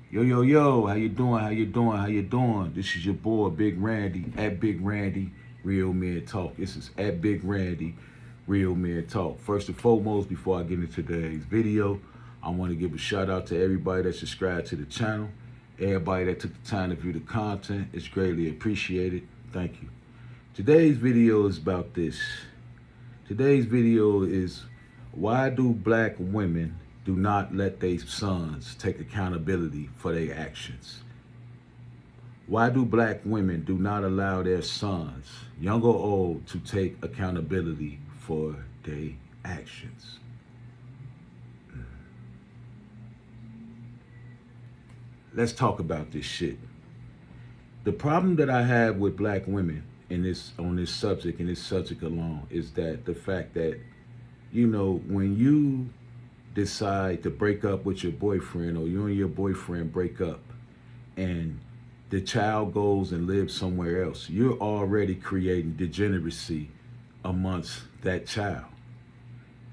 Yo, yo, yo, how you doing? How you doing? How you doing? This is your boy, Big Randy, at Big Randy, Real Men Talk. This is at Big Randy, Real Men Talk. First and foremost, before I get into today's video, I want to give a shout out to everybody that subscribed to the channel. Everybody that took the time to view the content. It's greatly appreciated. Thank you. Today's video is about this. Today's video is why do black women do not let their sons take accountability for their actions? Why do black women do not allow their sons, young or old, to take accountability for their actions? Let's talk about this shit. The problem that I have with black women in this on this subject and this subject alone is that the fact that when you decide to break up with your boyfriend, or you and your boyfriend break up and the child goes and lives somewhere else, you're already creating degeneracy amongst that child.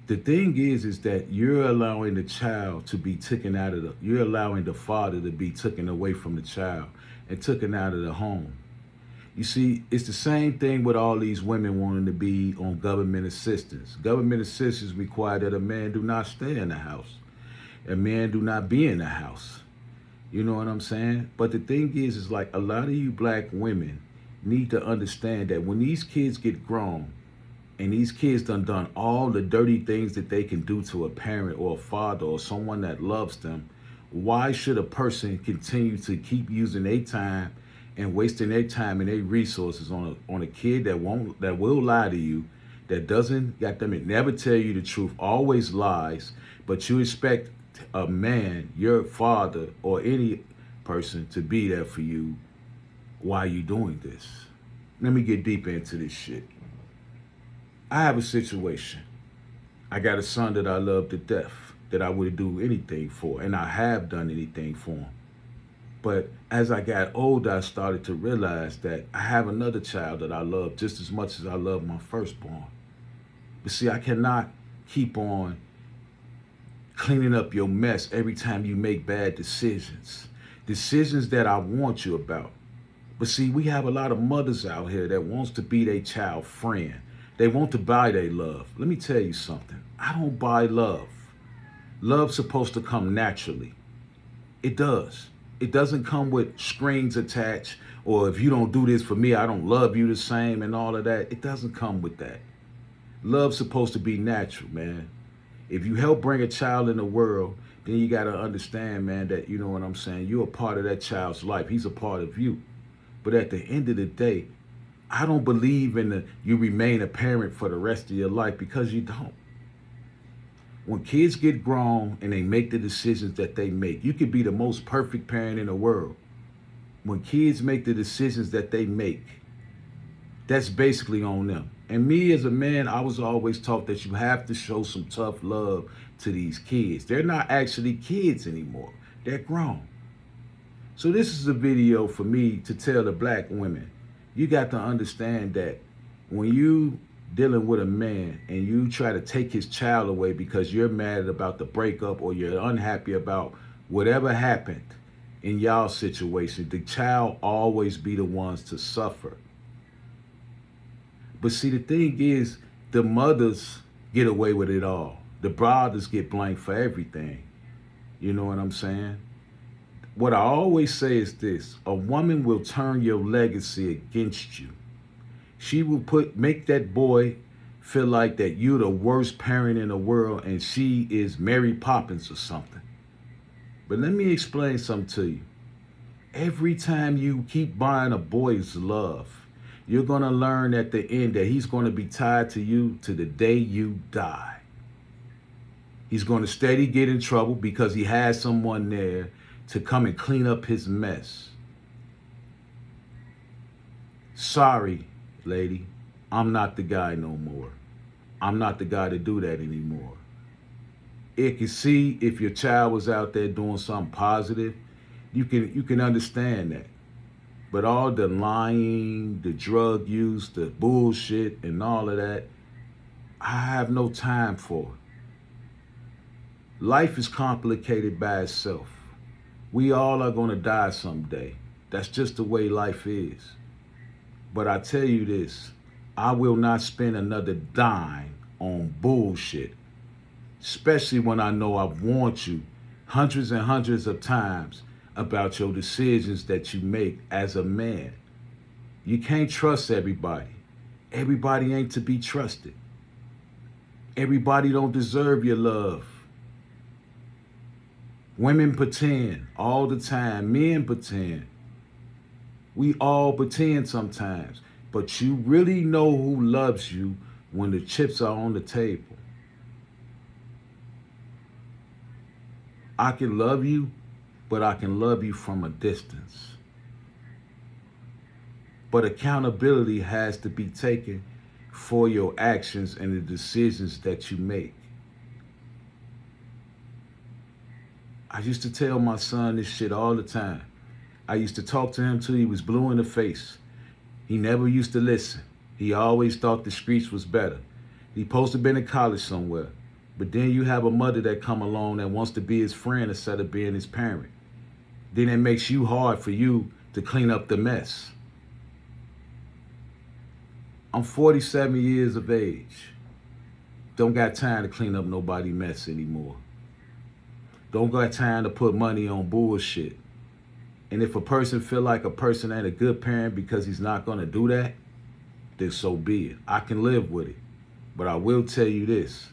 The thing is that you're allowing the child to be taken out of you're allowing the father to be taken away from the child and taken out of the home. You see, it's the same thing with all these women wanting to be on government assistance. Government assistance require that a man do not stay in the house. A man do not be in the house. You know what I'm saying? But the thing is like a lot of you black women need to understand that when these kids get grown and these kids done all the dirty things that they can do to a parent or a father or someone that loves them, why should a person continue to keep using their time and wasting their time and their resources on a kid that will lie to you, that doesn't got them and never tell you the truth, always lies, but you expect a man, your father or any person, to be there for you while you doing this? Let me get deeper into this shit. I have a situation. I got a son that I love to death, that I would do anything for, and I have done anything for him. But as I got older, I started to realize that I have another child that I love just as much as I love my firstborn. But see, I cannot keep on cleaning up your mess every time you make bad decisions. Decisions that I want you about. But see, we have a lot of mothers out here that wants to be their child friend. They want to buy their love. Let me tell you something. I don't buy love. Love's supposed to come naturally. It does. It doesn't come with strings attached, or if you don't do this for me, I don't love you the same and all of that. It doesn't come with that. Love's supposed to be natural, man. If you help bring a child in the world, then you got to understand, man, that, you know what I'm saying, you're a part of that child's life. He's a part of you. But at the end of the day, I don't believe in you remain a parent for the rest of your life, because you don't. When kids get grown and they make the decisions that they make, you could be the most perfect parent in the world. When kids make the decisions that they make, that's basically on them. And me as a man, I was always taught that you have to show some tough love to these kids. They're not actually kids anymore. They're grown. So this is a video for me to tell the black women, you got to understand that when you dealing with a man and you try to take his child away because you're mad about the breakup or you're unhappy about whatever happened in y'all situation, the child always be the ones to suffer. But see, the thing is, the mothers get away with it all. The brothers get blamed for everything. You know what I'm saying? What I always say is this: a woman will turn your legacy against you. She will make that boy feel like that you're the worst parent in the world and she is Mary Poppins or something. But let me explain something to you. Every time you keep buying a boy's love, you're going to learn at the end that he's going to be tied to you to the day you die. He's going to steady get in trouble because he has someone there to come and clean up his mess. Sorry, lady, I'm not the guy no more. I'm not the guy to do that anymore. It can see if your child was out there doing something positive, you can understand that. But all the lying, the drug use, the bullshit and all of that, I have no time for. Life is complicated by itself. We all are going to die someday. That's just the way life is. But I tell you this, I will not spend another dime on bullshit, especially when I know I've warned you hundreds and hundreds of times about your decisions that you make as a man. You can't trust everybody. Everybody ain't to be trusted. Everybody don't deserve your love. Women pretend all the time. Men pretend. We all pretend sometimes. But you really know who loves you when the chips are on the table. I can love you, but I can love you from a distance. But accountability has to be taken for your actions and the decisions that you make. I used to tell my son this shit all the time. I used to talk to him till he was blue in the face. He never used to listen. He always thought the streets was better. He supposed to been in college somewhere. But then you have a mother that come along that wants to be his friend instead of being his parent. Then it makes you hard for you to clean up the mess. I'm 47 years of age. Don't got time to clean up nobody mess anymore. Don't got time to put money on bullshit. And if a person feel like a person ain't a good parent because he's not gonna do that, then so be it. I can live with it. But I will tell you this.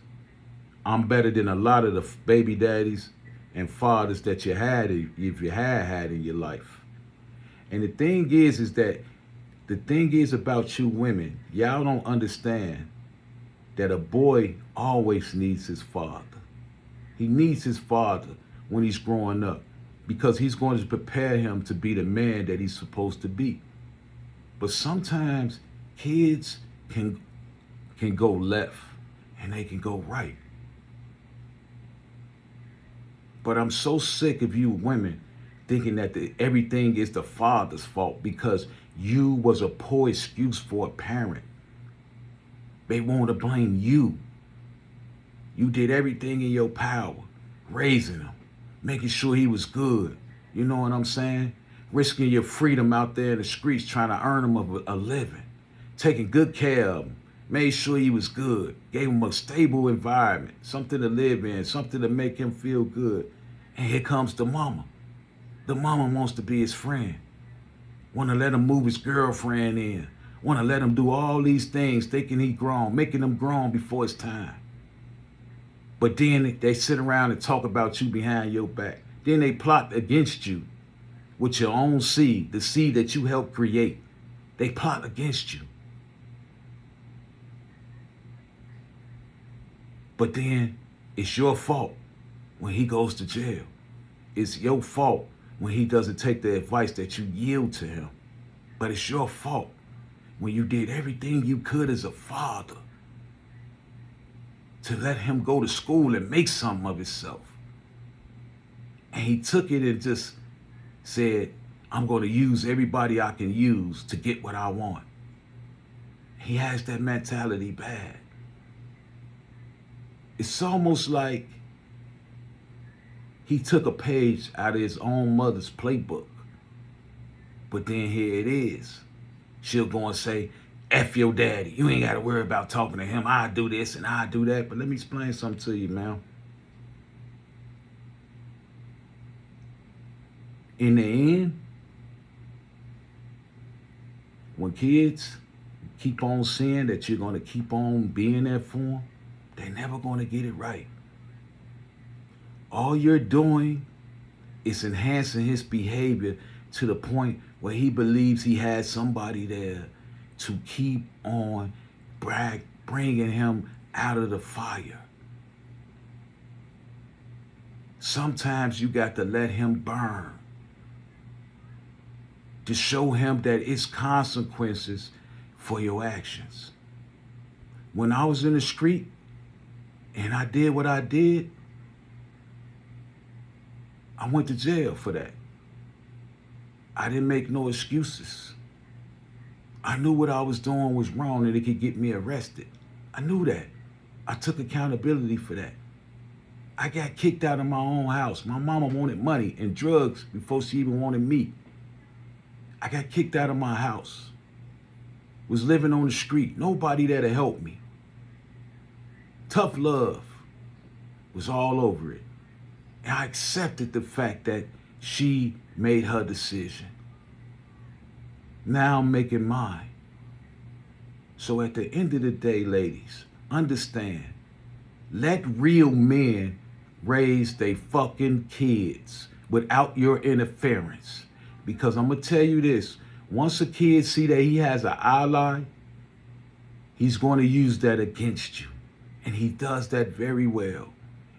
I'm better than a lot of the baby daddies and fathers that you had, if you had in your life. And the thing is that the thing is about you women, y'all don't understand that a boy always needs his father. He needs his father when he's growing up because he's going to prepare him to be the man that he's supposed to be. But sometimes kids can go left and they can go right. But I'm so sick of you women thinking that everything is the father's fault because you was a poor excuse for a parent. They want to blame you. You did everything in your power, raising him, making sure he was good. You know what I'm saying? Risking your freedom out there in the streets trying to earn him a living. Taking good care of him. Made sure he was good. Gave him a stable environment. Something to live in. Something to make him feel good. And here comes the mama. The mama wants to be his friend. Want to let him move his girlfriend in. Want to let him do all these things thinking he grown. Making him grown before it's time. But then they sit around and talk about you behind your back. Then they plot against you with your own seed, the seed that you helped create. They plot against you. But then it's your fault when he goes to jail. It's your fault when he doesn't take the advice that you yield to him. But it's your fault when you did everything you could as a father to let him go to school and make something of himself. And he took it and just said, I'm going to use everybody I can use to get what I want. He has that mentality bad. It's almost like he took a page out of his own mother's playbook. But then here it is. She'll go and say, F your daddy. You ain't got to worry about talking to him. I do this and I do that. But let me explain something to you, man. In the end, when kids keep on saying that you're going to keep on being there for them, they're never going to get it right. All you're doing is enhancing his behavior to the point where he believes he has somebody there to keep on bringing him out of the fire. Sometimes you got to let him burn to show him that it's consequences for your actions. When I was in the street and I did what I did, I went to jail for that. I didn't make no excuses. I knew what I was doing was wrong and it could get me arrested. I knew that. I took accountability for that. I got kicked out of my own house. My mama wanted money and drugs before she even wanted me. I got kicked out of my house. Was living on the street. Nobody there to help me. Tough love was all over it. And I accepted the fact that she made her decision. Now I'm making mine. So at the end of the day, ladies, understand, let real men raise their fucking kids without your interference. Because I'm going to tell you this, once a kid see that he has an ally, he's going to use that against you. And he does that very well.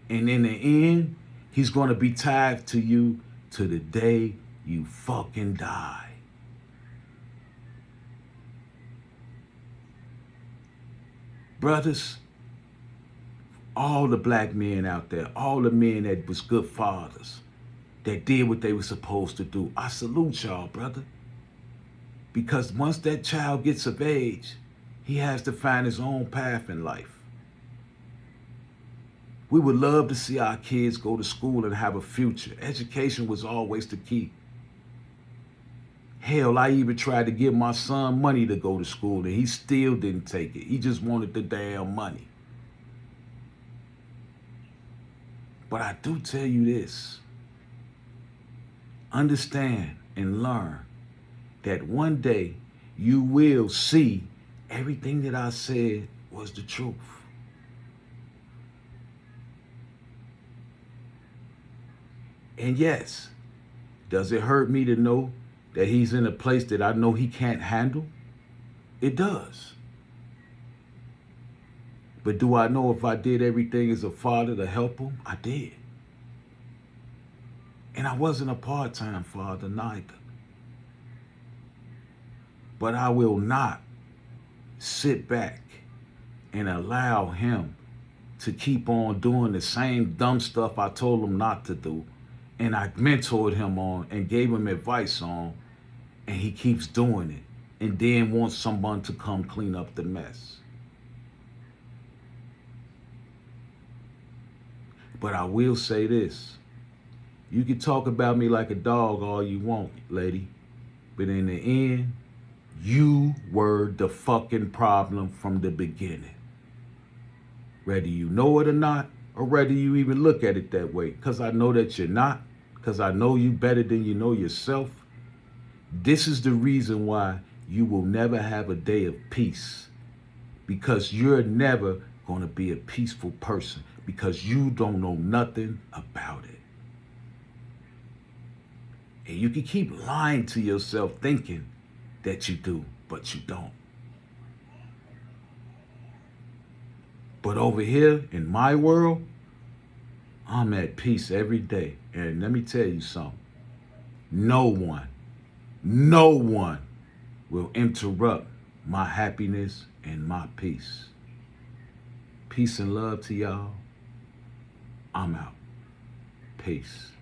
And in the end, he's going to be tied to you to the day you fucking die. Brothers, all the black men out there, all the men that was good fathers, that did what they were supposed to do, I salute y'all, brother. Because once that child gets of age, he has to find his own path in life. We would love to see our kids go to school and have a future. Education was always the key. Hell, I even tried to give my son money to go to school and he still didn't take it. He just wanted the damn money. But I do tell you this. Understand and learn that one day you will see everything that I said was the truth. And yes, does it hurt me to know that he's in a place that I know he can't handle? It does. But do I know if I did everything as a father to help him? I did. And I wasn't a part-time father neither. But I will not sit back and allow him to keep on doing the same dumb stuff I told him not to do. And I mentored him on and gave him advice on, and he keeps doing it and then wants someone to come clean up the mess. But I will say this. You can talk about me like a dog all you want, lady. But in the end, you were the fucking problem from the beginning. Whether you know it or not, or whether you even look at it that way. Because I know that you're not. Because I know you better than you know yourself. This is the reason why you will never have a day of peace. Because you're never going to be a peaceful person. Because you don't know nothing about it. And you can keep lying to yourself thinking that you do, but you don't. But over here in my world, I'm at peace every day. And let me tell you something. No one will interrupt my happiness and my peace. Peace and love to y'all. I'm out. Peace.